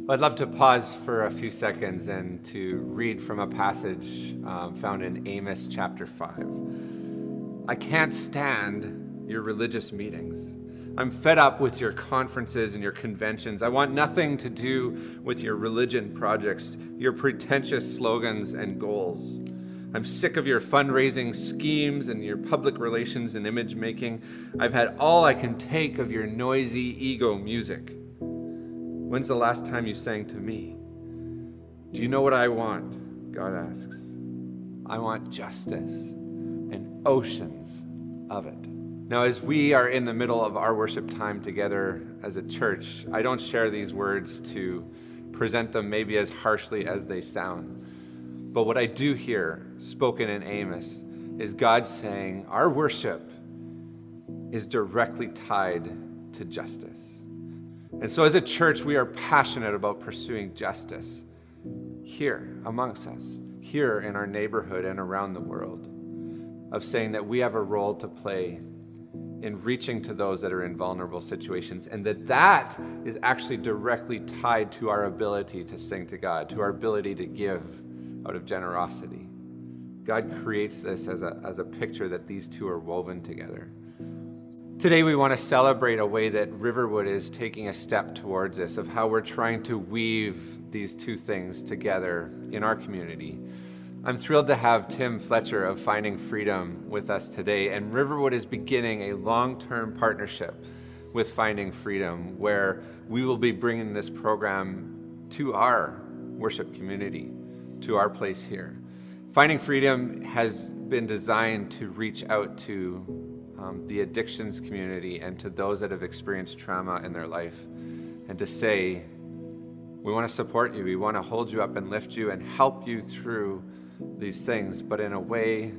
I'd love to pause for a few seconds and to read from a passage found in Amos chapter 5. I can't stand your religious meetings. I'm fed up with your conferences and your conventions. I want nothing to do with your religion projects, your pretentious slogans and goals. I'm sick of your fundraising schemes and your public relations and image making. I've had all I can take of your noisy ego music. When's the last time you sang to me? Do you know what I want? God asks. I want justice and oceans of it. Now, as we are in the middle of our worship time together as a church, I don't share these words to present them maybe as harshly as they sound. But what I do hear spoken in Amos is God saying our worship is directly tied to justice. And so as a church, we are passionate about pursuing justice here amongst us, here in our neighborhood and around the world, of saying that we have a role to play in reaching to those that are in vulnerable situations, and that is actually directly tied to our ability to sing to God, to our ability to give out of generosity. God creates this as a picture that these two are woven together. Today we want to celebrate a way that Riverwood is taking a step towards this, of how we're trying to weave these two things together in our community. I'm thrilled to have Tim Fletcher of Finding Freedom with us today, and Riverwood is beginning a long-term partnership with Finding Freedom, where we will be bringing this program to our worship community, to our place here. Finding Freedom has been designed to reach out to the addictions community and to those that have experienced trauma in their life, and to say, we want to support you, we want to hold you up and lift you and help you through these things, but in a way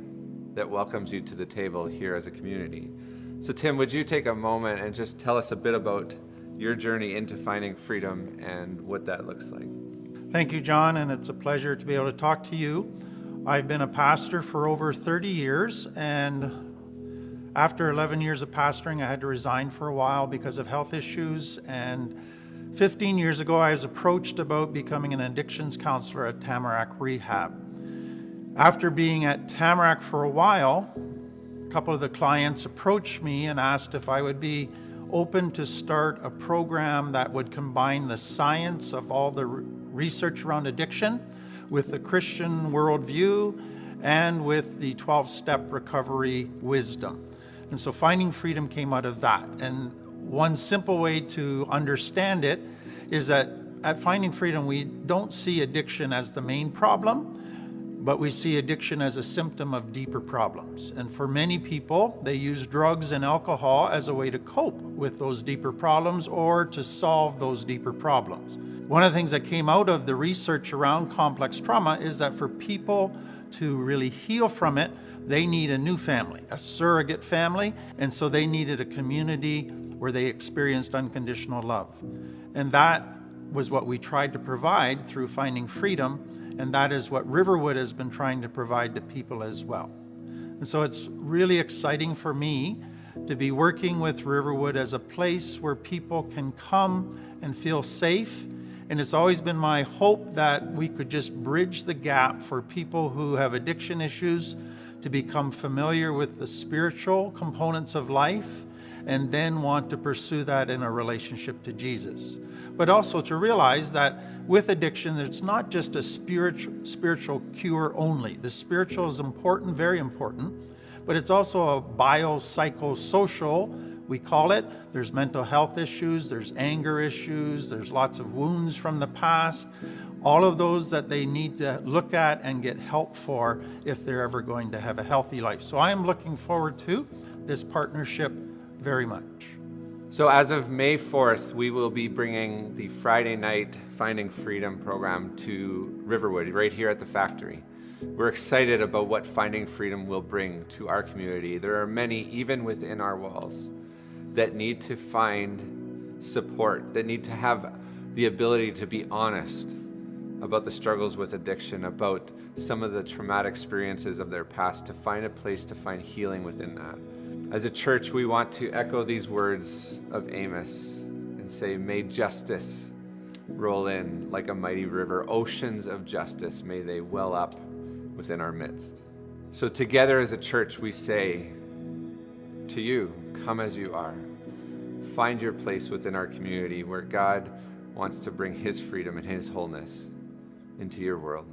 that welcomes you to the table here as a community. So Tim, would you take a moment and just tell us a bit about your journey into Finding Freedom and what that looks like? Thank you, John, and it's a pleasure to be able to talk to you. I've been a pastor for over 30 years, and after 11 years of pastoring, I had to resign for a while because of health issues, and 15 years ago, I was approached about becoming an addictions counselor at Tamarack Rehab. After being at Tamarack for a while, a couple of the clients approached me and asked if I would be open to start a program that would combine the science of all the research around addiction with the Christian worldview and with the 12-step recovery wisdom. And so Finding Freedom came out of that. And one simple way to understand it is that at Finding Freedom, we don't see addiction as the main problem, but we see addiction as a symptom of deeper problems. And for many people, they use drugs and alcohol as a way to cope with those deeper problems or to solve those deeper problems. One of the things that came out of the research around complex trauma is that for people to really heal from it, they need a new family, a surrogate family, and so they needed a community where they experienced unconditional love. And that was what we tried to provide through Finding Freedom, and that is what Riverwood has been trying to provide to people as well. And so it's really exciting for me to be working with Riverwood as a place where people can come and feel safe. And it's always been my hope that we could just bridge the gap for people who have addiction issues to become familiar with the spiritual components of life and then want to pursue that in a relationship to Jesus. But also to realize that with addiction, it's not just a spiritual cure only. The spiritual is important, very important, but it's also a biopsychosocial, we call it. There's mental health issues, there's anger issues, there's lots of wounds from the past, all of those that they need to look at and get help for if they're ever going to have a healthy life. So I am looking forward to this partnership very much. So as of May 4th, we will be bringing the Friday night Finding Freedom program to Riverwood, right here at the factory. We're excited about what Finding Freedom will bring to our community. There are many, even within our walls, that need to find support, that need to have the ability to be honest about the struggles with addiction, about some of the traumatic experiences of their past, to find a place to find healing within that. As a church, we want to echo these words of Amos and say, may justice roll in like a mighty river. Oceans of justice, may they well up within our midst. So together as a church, we say to you, come as you are. Find your place within our community where God wants to bring his freedom and his wholeness into your world.